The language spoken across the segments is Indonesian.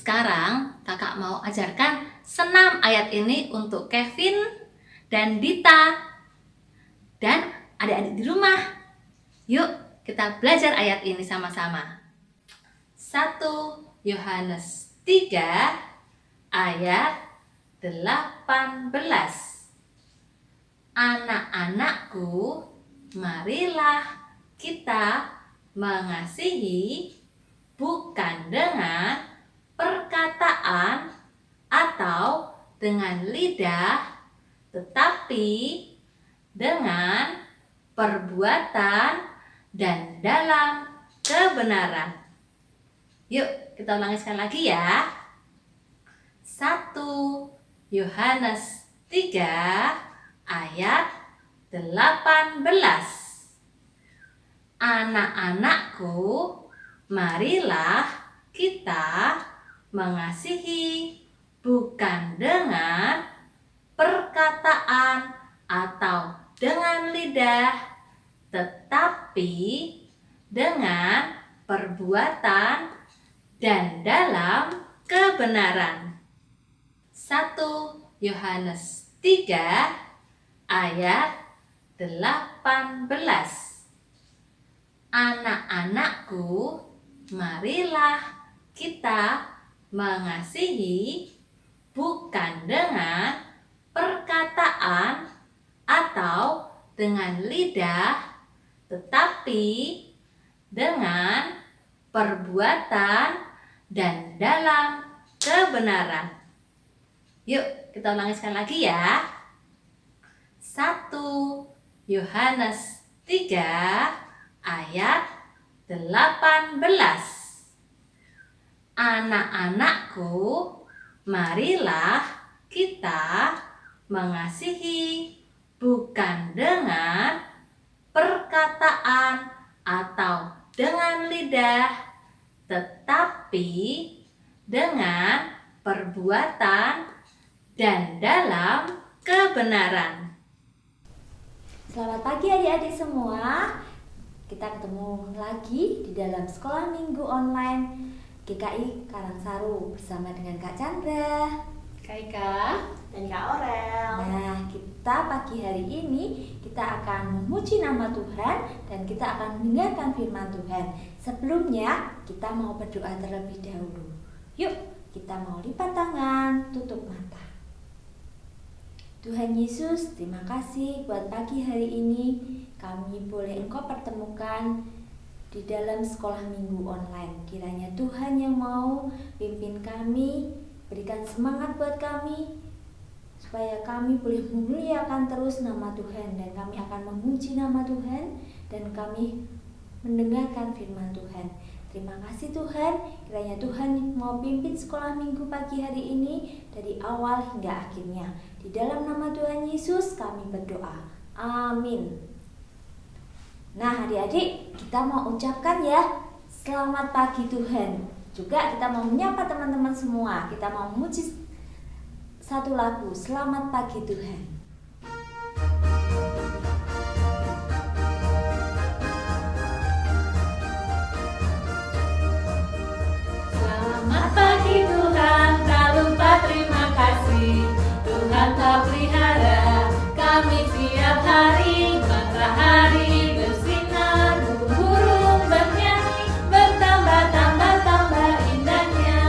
Sekarang kakak mau ajarkan senam ayat ini untuk Kevin dan Dita dan adik-adik di rumah. Yuk kita belajar ayat ini sama-sama. 1 Yohanes 3 ayat 18. Anak-anakku, marilah kita mengasihi bukan dengan perkataan atau dengan lidah, tetapi dengan perbuatan dan dalam kebenaran. Yuk kita ulangi sekali lagi ya. 1 Yohanes 3 ayat 18. Anak-anakku, marilah kita mengasihi bukan dengan perkataan atau dengan lidah, tetapi dengan perbuatan dan dalam kebenaran. 1 Yohanes 3 ayat 18. Anak-anakku, marilah kita mengasihi bukan dengan perkataan atau dengan lidah, tetapi dengan perbuatan dan dalam kebenaran. Yuk kita ulangi sekali lagi ya. 1 Yohanes 3 ayat 18. Anak-anakku, marilah kita mengasihi bukan dengan perkataan atau dengan lidah, tetapi dengan perbuatan dan dalam kebenaran. Selamat pagi adik-adik semua. Kita ketemu lagi di dalam sekolah minggu online GKI Karangsaru bersama dengan Kak Chandra, Kak Ika, dan Kak Orel. Nah, kita pagi hari ini kita akan memuji nama Tuhan dan kita akan mendengarkan firman Tuhan. Sebelumnya kita mau berdoa terlebih dahulu. Yuk, kita mau lipat tangan, tutup mata. Tuhan Yesus, terima kasih buat pagi hari ini kami boleh Engkau pertemukan di dalam sekolah minggu online. Kiranya Tuhan yang mau pimpin kami, berikan semangat buat kami supaya kami boleh memuliakan terus nama Tuhan, dan kami akan memuji nama Tuhan dan kami mendengarkan firman Tuhan. Terima kasih Tuhan, kiranya Tuhan mau pimpin sekolah minggu pagi hari ini dari awal hingga akhirnya. Di dalam nama Tuhan Yesus kami berdoa. Amin. Nah adik-adik, kita mau ucapkan ya selamat pagi Tuhan. Juga kita mau menyapa teman-teman semua. Kita mau memuji satu lagu, Selamat Pagi Tuhan. Selamat pagi Tuhan, tak lupa terima kasih. Tuhan telah pelihara kami tiap hari. Matahari bersinar, burung bernyanyi, bertambah-tambah indahnya.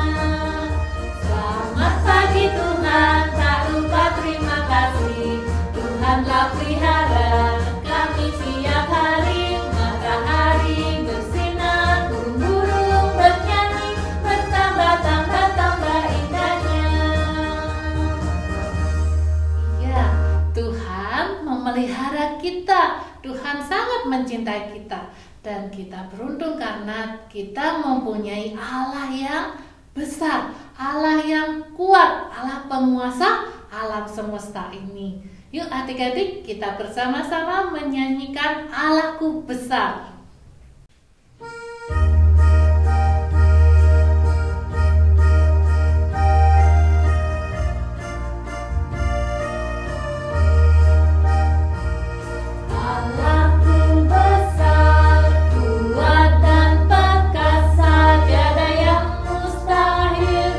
Selamat pagi Tuhan, tak lupa terima kasih. Tuhan telah pelihara kami tiap hari. Matahari bersinar, burung bernyanyi, bertambah-tambah indahnya. Iya, Tuhan memelihara kita. Tuhan sangat mencintai kita, dan kita beruntung karena kita mempunyai Allah yang besar, Allah yang kuat, Allah penguasa alam semesta ini. Yuk adik-adik, kita bersama-sama menyanyikan Allahku besar. Mustahil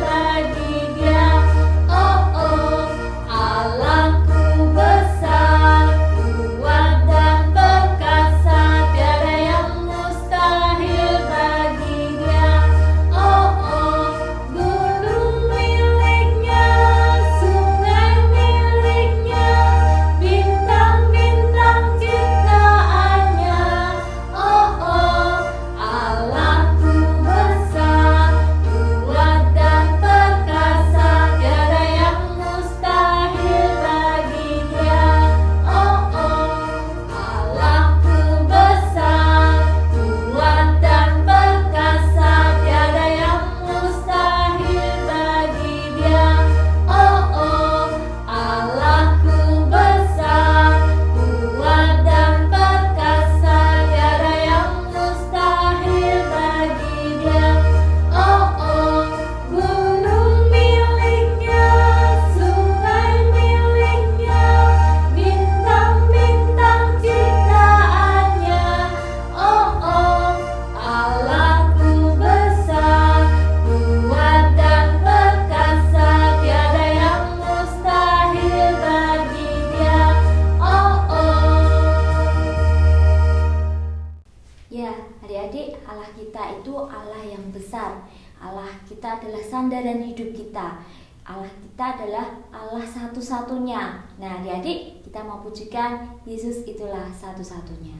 sandaran hidup kita. Allah kita adalah Allah satu-satunya. Nah, adik-adik, kita mau pujikan Yesus itulah satu-satunya.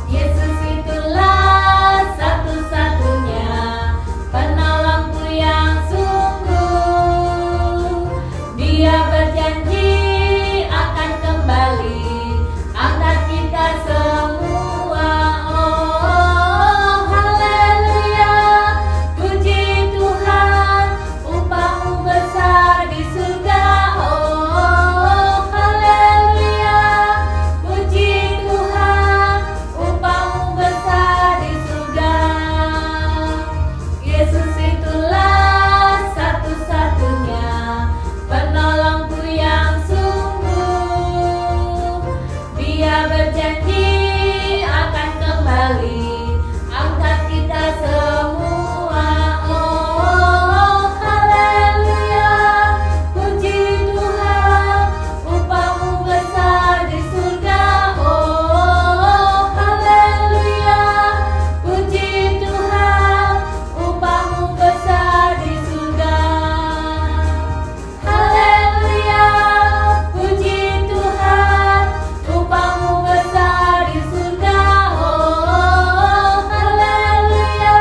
Yesus itulah satu-satunya penolongku yang sungguh. Dia berjanji akan kembali angkat kita semua. Oh, haleluya, puji Tuhan, upahmu besar di surga. Oh, haleluya, puji Tuhan, upahmu besar di surga. Yesus itulah satu-satunya penolongku yang sungguh. Dia berjanji akan kembali angkat kita semua. Oh, haleluya, puji Tuhan, upahmu besar di surga. Oh, haleluya, puji Tuhan, upahmu besar di surga. Haleluya, puji Tuhan, upahmu besar di surga. Oh, haleluya,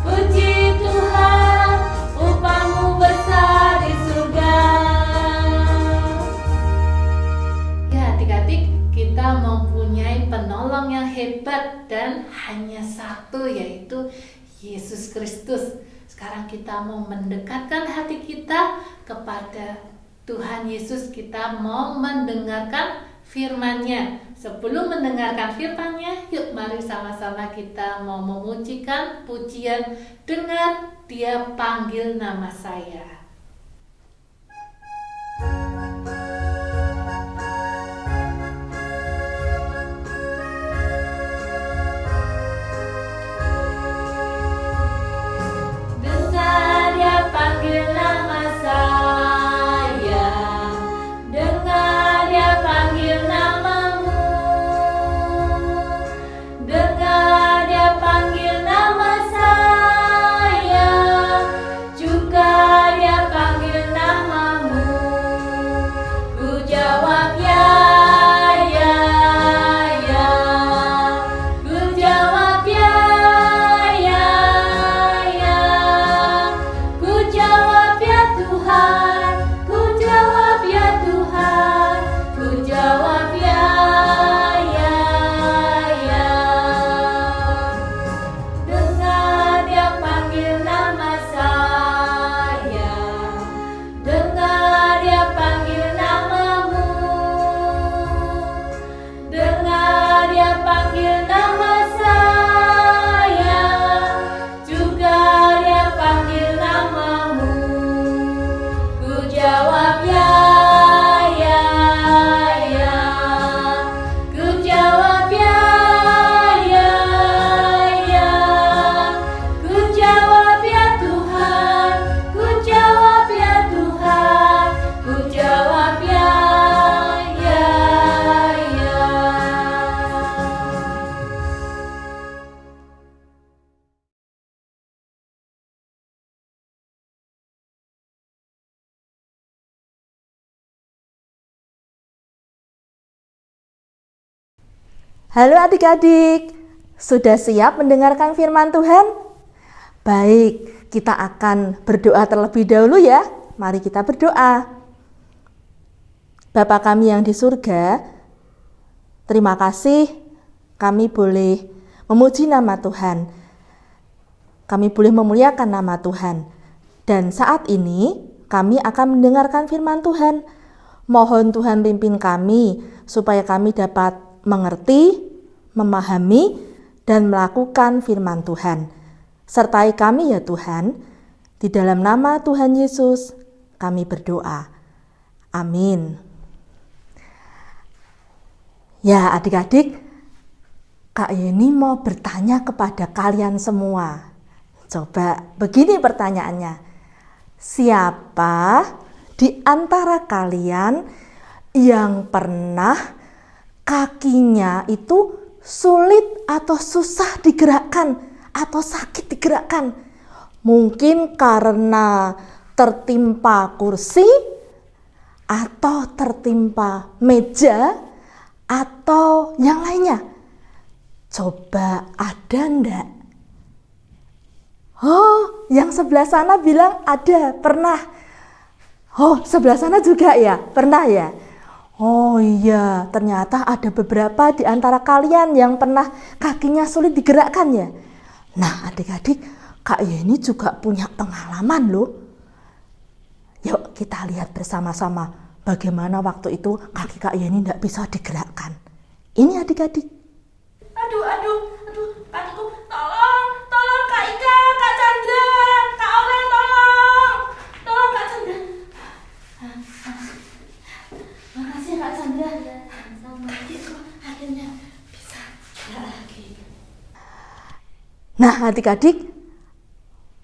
puji Tuhan, upahmu besar di surga. Ya, adik-adik, kita mempunyai penolong yang hebat dan hanya satu, yaitu Yesus Kristus. Sekarang kita mau mendekatkan hati kita kepada Tuhan Yesus. Kita mau mendengarkan firman-Nya. Sebelum mendengarkan firman-Nya, yuk mari sama-sama kita mau memujikan pujian "Dengar Dia Panggil Nama Saya". Dengar Dia panggil nama saya, dengar Dia panggil namamu, dengar Dia panggil nama saya, juga Dia panggil namamu. Ku jawab ya, ya, ya. Ku jawab ya, ya, ya. Ku jawab ya Tuhan, ku jawab ya Tuhan, ku jawab ya, ya, ya. Dengar Dia panggil nama saya, dengar Dia panggil namamu, dengar Dia panggil nama saya, juga Dia panggil namamu. Ku jawab ya, ya, ya. Ku jawab ya, ya, ya. Ku jawab ya Tuhan, ku jawab ya Tuhan, ku jawab ya, ya, ya. Halo adik-adik, sudah siap mendengarkan firman Tuhan? Baik, kita akan berdoa terlebih dahulu ya. Mari kita berdoa. Bapa kami yang di surga, terima kasih kami boleh memuji nama Tuhan. Kami boleh memuliakan nama Tuhan. Dan saat ini kami akan mendengarkan firman Tuhan. Mohon Tuhan pimpin kami supaya kami dapat mengerti, memahami, dan melakukan firman Tuhan. Sertai kami ya Tuhan, di dalam nama Tuhan Yesus kami berdoa. Amin. Ya adik-adik, Kak Yeni mau bertanya kepada kalian semua. Coba begini pertanyaannya. Siapa di antara kalian yang pernah kakinya itu sulit atau susah digerakkan atau sakit digerakkan. Mungkin karena tertimpa kursi atau tertimpa meja atau yang lainnya. Coba ada enggak? Oh, yang sebelah sana bilang ada, pernah. Oh, sebelah sana juga ya, pernah ya. Oh iya, ternyata ada beberapa di antara kalian yang pernah kakinya sulit digerakkan ya. Nah, adik-adik, Kak Yeni juga punya pengalaman loh. Yuk kita lihat bersama-sama bagaimana waktu itu kaki Kak Yeni tidak bisa digerakkan. Ini adik-adik. Aduh, kakiku, tolong Kak Ika, Kak Chandra, Kak Olen, tolong Kak Chandra. Makasih Kak Chandra, kakiku akhirnya bisa gerak lagi. Nah adik-adik,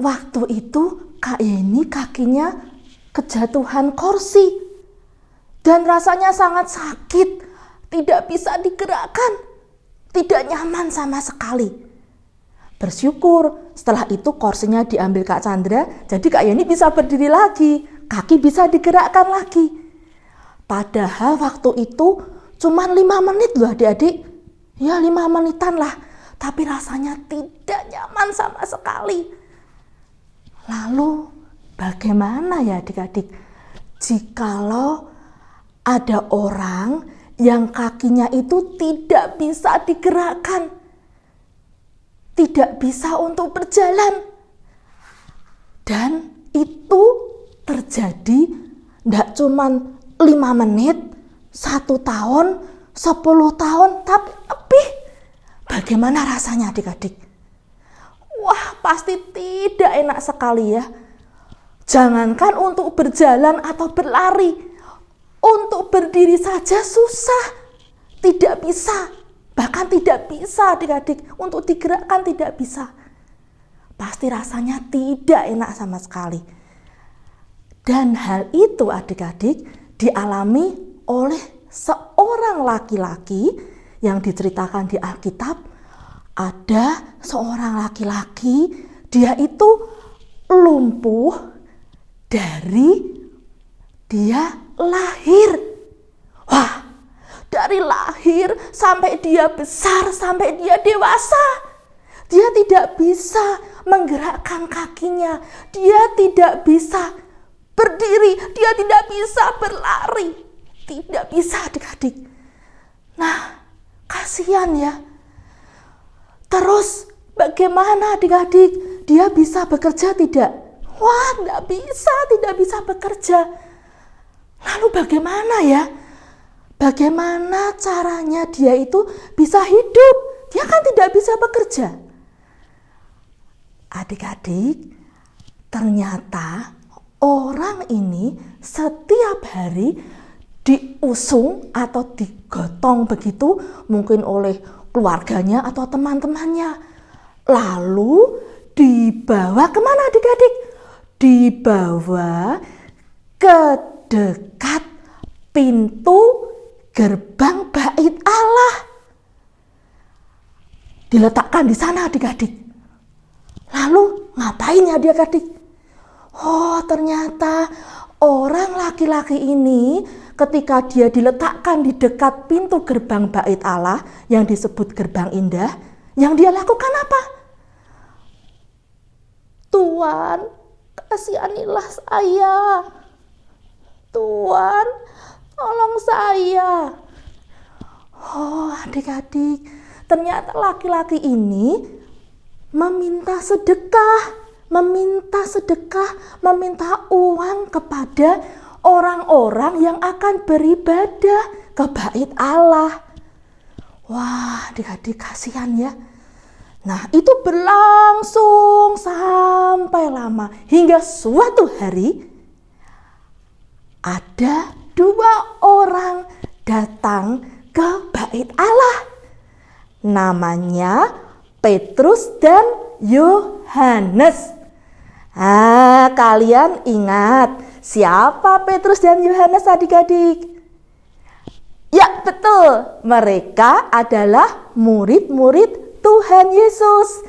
waktu itu Kak Yeni kakinya kejatuhan kursi dan rasanya sangat sakit, tidak bisa digerakkan, tidak nyaman sama sekali. Bersyukur setelah itu kursinya diambil Kak Chandra, jadi Kak Yeni bisa berdiri lagi, kaki bisa digerakkan lagi. Padahal waktu itu cuma 5 menit loh adik-adik, ya 5 menitan lah, tapi rasanya tidak nyaman sama sekali. Lalu bagaimana ya adik-adik jikalau ada orang yang kakinya itu tidak bisa digerakkan, tidak bisa untuk berjalan, dan itu terjadi tidak cuma 5 menit, 1 tahun, 10 tahun, tapi lebih. Bagaimana rasanya adik-adik? Wah, pasti tidak enak sekali ya. Jangankan untuk berjalan atau berlari, untuk berdiri saja susah, tidak bisa, bahkan tidak bisa adik-adik, untuk digerakkan tidak bisa. Pasti rasanya tidak enak sama sekali. Dan hal itu adik-adik dialami oleh seorang laki-laki yang diceritakan di Alkitab. Ada seorang laki-laki, dia itu lumpuh dari dia lahir. Wah, dari lahir sampai dia besar, sampai dia dewasa, dia tidak bisa menggerakkan kakinya, dia tidak bisa berdiri, dia tidak bisa berlari, tidak bisa adik-adik. Nah, kasihan ya. Terus bagaimana adik-adik? Dia bisa bekerja tidak? Wah, tidak bisa bekerja. Lalu bagaimana ya? Bagaimana caranya dia itu bisa hidup? Dia kan tidak bisa bekerja. Adik-adik, ternyata orang ini setiap hari diusung atau digotong begitu, mungkin oleh keluarganya atau teman-temannya. Lalu dibawa kemana adik-adik? Dibawa ke dekat pintu gerbang bait Allah. Diletakkan di sana adik-adik. Lalu ngapain ya adik-adik? Oh, ternyata orang laki-laki ini ketika dia diletakkan di dekat pintu gerbang bait Allah yang disebut gerbang indah, yang dia lakukan apa? Tuhan, kasihanilah saya. Tuhan, tolong saya. Oh, adik-adik, ternyata laki-laki ini meminta sedekah, meminta uang kepada orang-orang yang akan beribadah ke bait Allah. Wah, adik-adik kasihan ya. Nah, itu berlangsung sampai lama hingga suatu hari ada 2 orang datang ke bait Allah. Namanya Petrus dan Yohanes. Kalian ingat siapa Petrus dan Yohanes adik-adik? Ya betul, mereka adalah murid-murid Tuhan Yesus.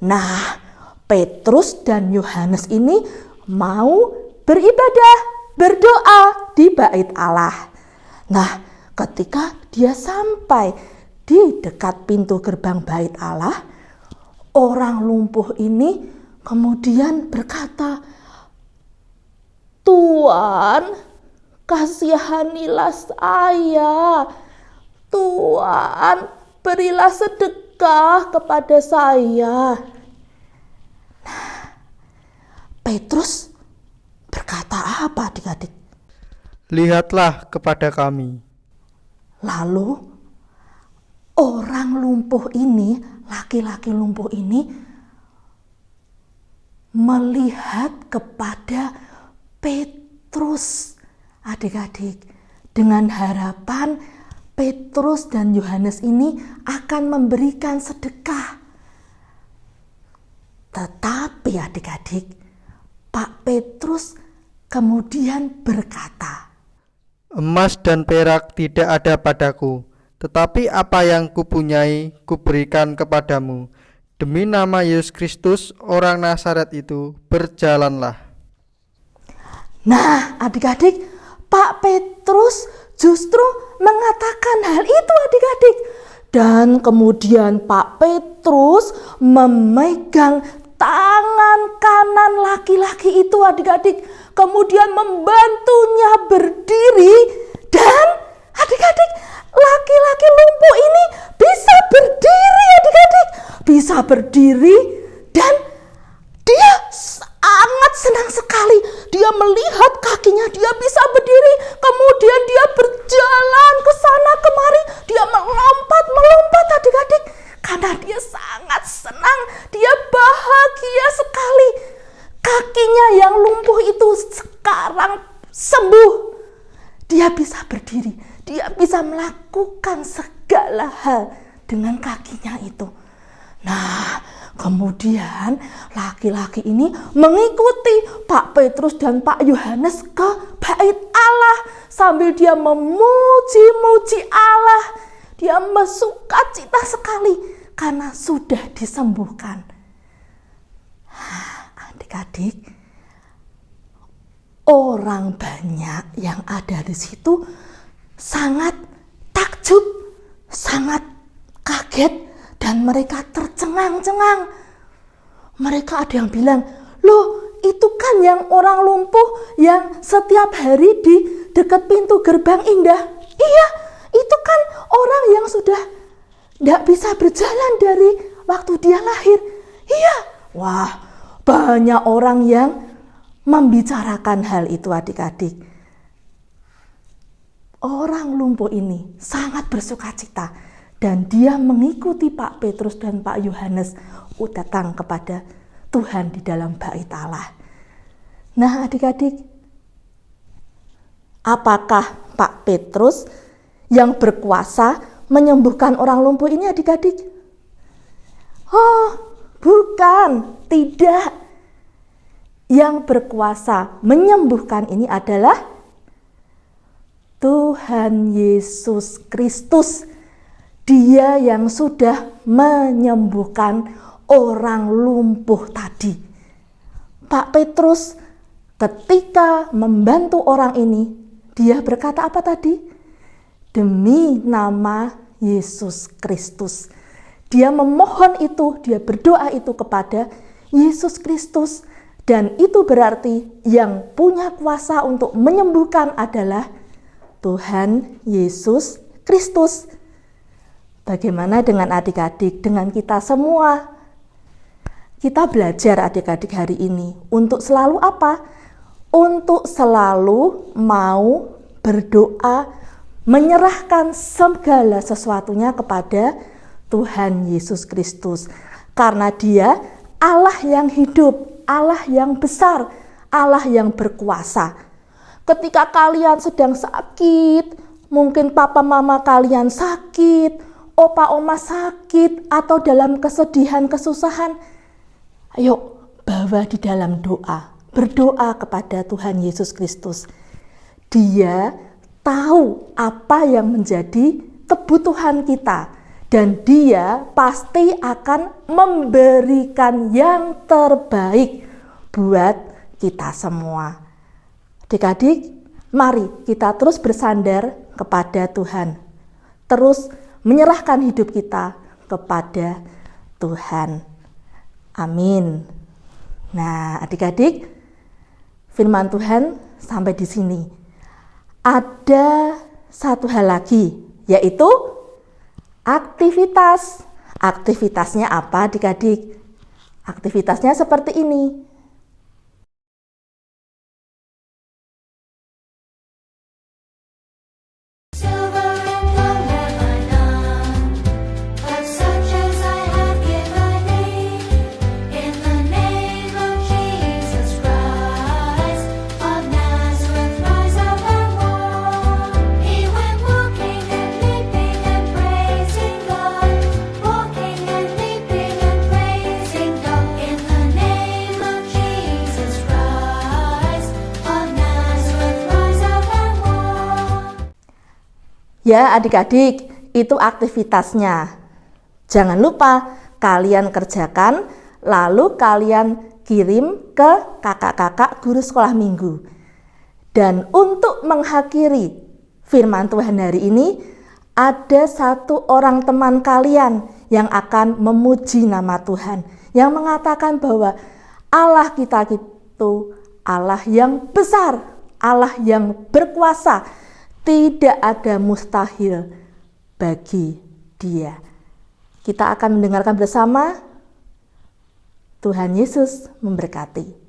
Nah, Petrus dan Yohanes ini mau beribadah, berdoa di bait Allah. Nah, ketika dia sampai di dekat pintu gerbang bait Allah, orang lumpuh ini kemudian berkata, "Tuhan, kasihanilah saya. Tuhan, berilah sedekah kepada saya." Nah, Petrus berkata apa adik-adik? Lihatlah kepada kami. Lalu orang lumpuh ini, laki-laki lumpuh ini melihat kepada Petrus, adik-adik, dengan harapan Petrus dan Yohanes ini akan memberikan sedekah. Tetapi adik-adik, Pak Petrus kemudian berkata, Emas dan perak tidak ada padaku, tetapi apa yang kupunyai kuberikan kepadamu. Demi nama Yesus Kristus, orang Nazaret itu, berjalanlah. Nah, adik-adik, Pak Petrus justru mengatakan hal itu, adik-adik. Dan kemudian Pak Petrus memegang tangan kanan laki-laki itu, adik-adik. Kemudian membantunya berdiri, dan adik-adik, laki-laki lumpuh ini bisa berdiri, adik-adik. Bisa berdiri, dan dia sangat senang sekali. Dia melihat kakinya, dia bisa berdiri. Kemudian dia berjalan ke sana kemari. Dia melompat adik-adik. Karena dia sangat senang. Dia bahagia sekali. Kakinya yang lumpuh itu sekarang sembuh. Dia bisa berdiri. Dia bisa melakukan segala hal dengan kakinya itu. Nah, kemudian laki-laki ini mengikuti Pak Petrus dan Pak Yohanes ke bait Allah sambil dia memuji-muji Allah. Dia bersukacita sekali karena sudah disembuhkan. Adik-adik, orang banyak yang ada di situ sangat takjub, sangat kaget, dan mereka tercengang-cengang. Mereka ada yang bilang, "Loh, itu kan yang orang lumpuh yang setiap hari di dekat pintu gerbang indah." Iya, itu kan orang yang sudah tidak bisa berjalan dari waktu dia lahir. Iya, wah, banyak orang yang membicarakan hal itu, adik-adik. Orang lumpuh ini sangat bersukacita. Dan dia mengikuti Pak Petrus dan Pak Yohanes datang kepada Tuhan di dalam bait Allah. Nah, adik-adik, apakah Pak Petrus yang berkuasa menyembuhkan orang lumpuh ini, adik-adik? Oh, bukan, tidak. Yang berkuasa menyembuhkan ini adalah Tuhan Yesus Kristus. Dia yang sudah menyembuhkan orang lumpuh tadi. Pak Petrus ketika membantu orang ini, dia berkata apa tadi? Demi nama Yesus Kristus. Dia memohon itu, dia berdoa itu kepada Yesus Kristus. Dan itu berarti yang punya kuasa untuk menyembuhkan adalah Tuhan Yesus Kristus. Bagaimana dengan adik-adik, dengan kita semua? Kita belajar adik-adik hari ini untuk selalu apa? Untuk selalu mau berdoa, menyerahkan segala sesuatunya kepada Tuhan Yesus Kristus. Karena Dia Allah yang hidup, Allah yang besar, Allah yang berkuasa. Ketika kalian sedang sakit, mungkin papa mama kalian sakit, opa oma sakit, atau dalam kesedihan, kesusahan, ayo bawa di dalam doa. Berdoa kepada Tuhan Yesus Kristus. Dia tahu apa yang menjadi kebutuhan kita, dan Dia pasti akan memberikan yang terbaik buat kita semua. Adik-adik, mari kita terus bersandar kepada Tuhan, terus menyerahkan hidup kita kepada Tuhan. Amin. Nah, adik-adik, firman Tuhan sampai di sini. Ada satu hal lagi, yaitu aktivitas. Aktivitasnya apa, adik-adik? Aktivitasnya seperti ini. Ya adik-adik, itu aktivitasnya. Jangan lupa kalian kerjakan, lalu kalian kirim ke kakak-kakak guru sekolah minggu. Dan untuk mengakhiri firman Tuhan hari ini, ada satu orang teman kalian yang akan memuji nama Tuhan, yang mengatakan bahwa Allah kita itu Allah yang besar, Allah yang berkuasa. Tidak ada mustahil bagi Dia. Kita akan mendengarkan bersama. Tuhan Yesus memberkati.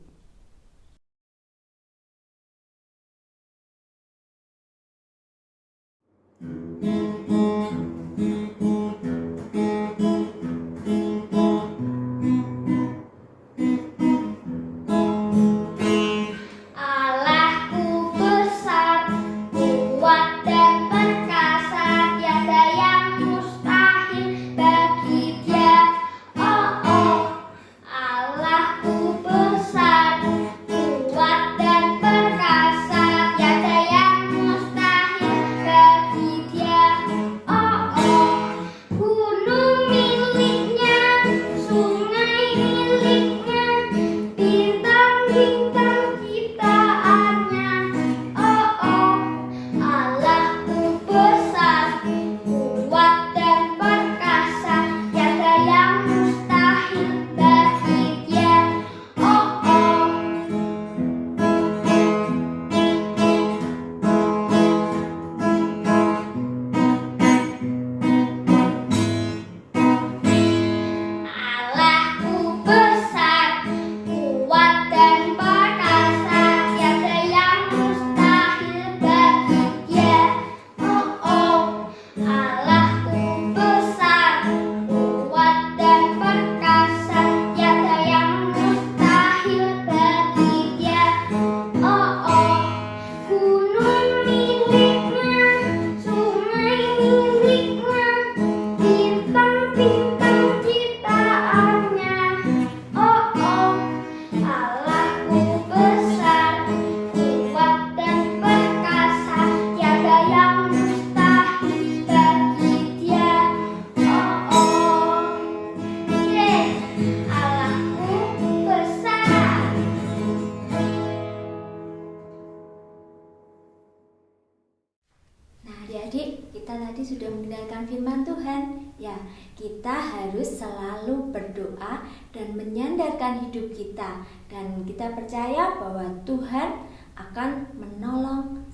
Adik-adik, kita tadi sudah mendengarkan firman Tuhan. Ya, kita harus selalu berdoa dan menyandarkan hidup kita. Dan kita percaya bahwa Tuhan akan menolong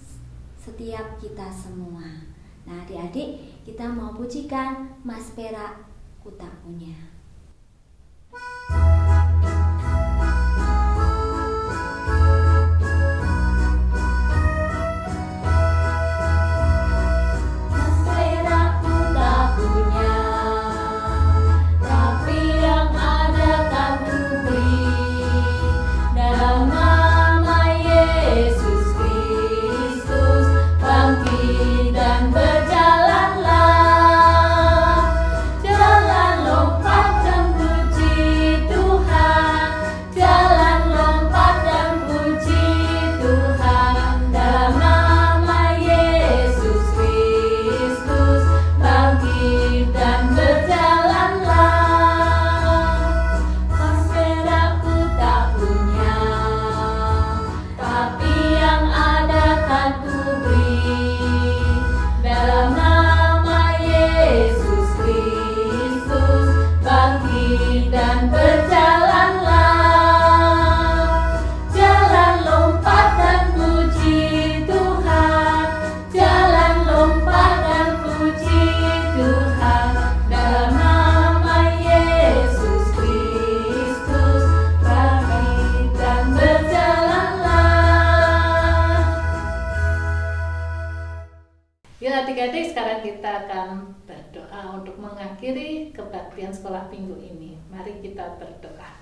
setiap kita semua. Nah, adik-adik, kita mau pujikan Mas Perak, Ku Tak Punya. Dan berjalanlah, jalan lompat mengakhiri kebaktian sekolah minggu ini. Mari kita berdoa.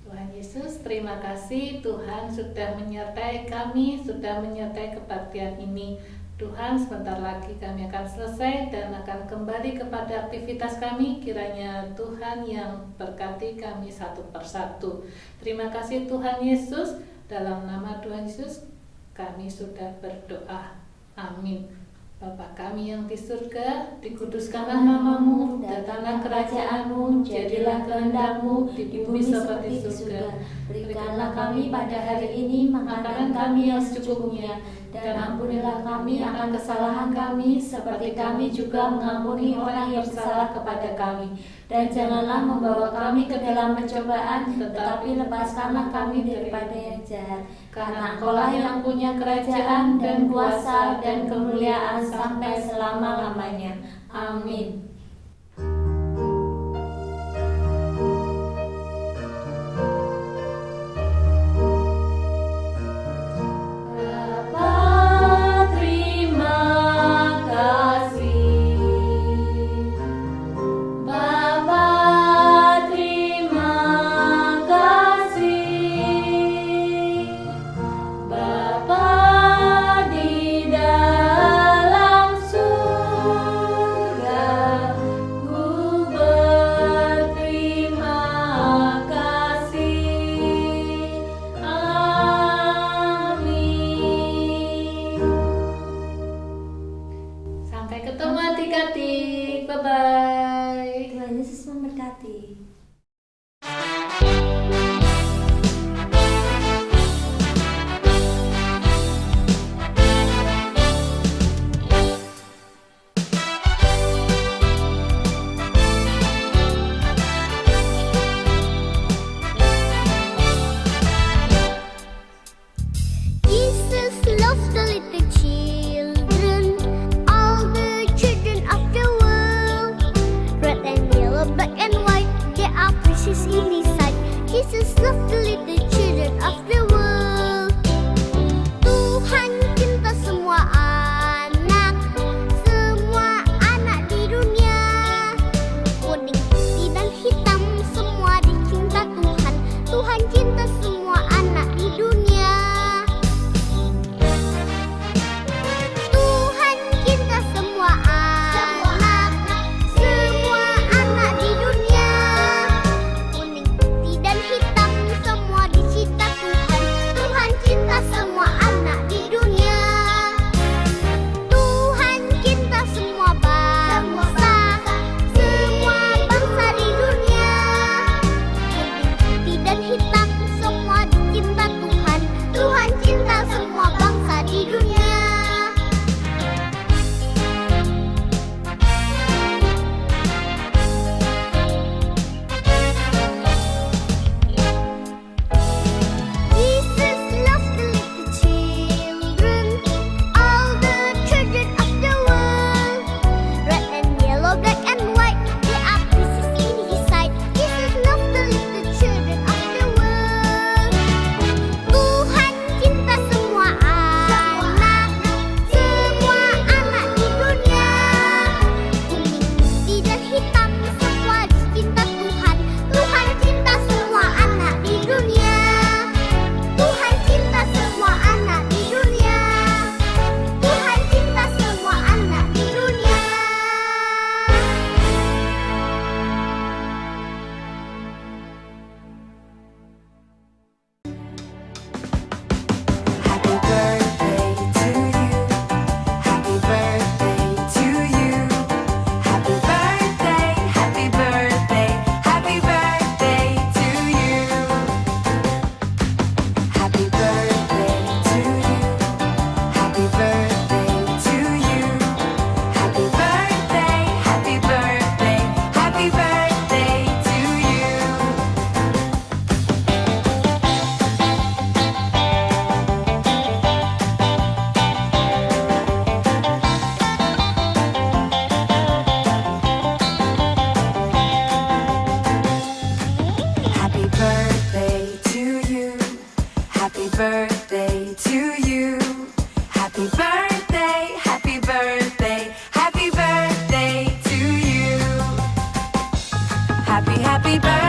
Tuhan Yesus, terima kasih Tuhan sudah menyertai kami, sudah menyertai kebaktian ini. Tuhan, sebentar lagi kami akan selesai dan akan kembali kepada aktivitas kami. Kiranya Tuhan yang berkati kami satu persatu. Terima kasih Tuhan Yesus. Dalam nama Tuhan Yesus kami sudah berdoa. Amin. Bapa kami yang di surga, dikuduskanlah namamu, datanglah kerajaanmu, jadilah kehendak-Mu di bumi seperti di surga. Berikanlah kami pada hari ini makanan kami yang secukupnya, dan ampunilah kami akan kesalahan kami, seperti kami juga mengampuni orang yang bersalah kepada kami. Dan janganlah membawa kami ke dalam pencobaan, tetapi lepaskanlah kami daripada yang jahat. Karena Engkau-lah yang punya kerajaan dan kuasa dan kemuliaan sampai selama-lamanya. Amin. Sampai ketemu adik-adik. Bye-bye. Tuhan Yesus memberkati. Jesus loves the little children, all the children of the world. Red and yellow, black and white, they are precious in His sight. Jesus loves the little children of the world. Tuhan cinta semua anak di dunia. Kuning, putih dan hitam, semua dicinta Tuhan. Tuhan cinta semua anak di dunia. Tuhan cinta semua anak di dunia. Kuning, putih dan hitam, semua happy, happy birthday.